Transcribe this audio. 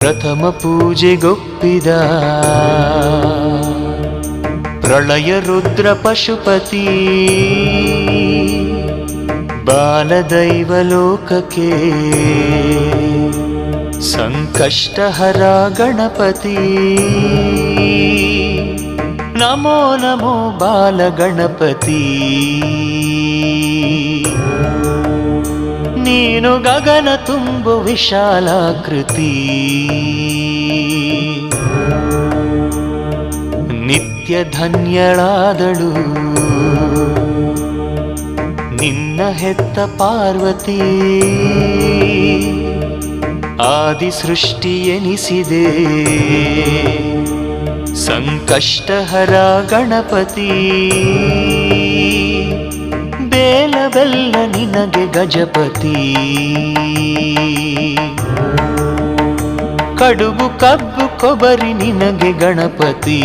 ಪ್ರಥಮ ಪೂಜೆಗೊಪ್ಪಿದ ಪ್ರಳಯ ರುದ್ರ ಪಶುಪತಿ ಬಾಲದೈವ ಲೋಕಕ್ಕೆ ಸಂಕಷ್ಟಹರ ಗಣಪತಿ ನಮೋ ನಮೋ ಬಾಲ ಗಣಪತಿ ನೀನು ಗಗನ ತುಂಬು ವಿಶಾಲಾಕೃತಿ ನಿತ್ಯ ಧನ್ಯಳಾದಳು ನಿನ್ನ ಹೆತ್ತ ಪಾರ್ವತಿ ಆದಿ ಸೃಷ್ಟಿ ಎನಿಸಿದೆ ಸಂಕಷ್ಟಹರ ಗಣಪತಿ ಬೇಲ ಬೆಲ್ಲ ನಿನಗೆ ಗಜಪತಿ ಕಡುಬು ಕಬ್ಬು ಕೊಬರಿ ನಿನಗೆ ಗಣಪತಿ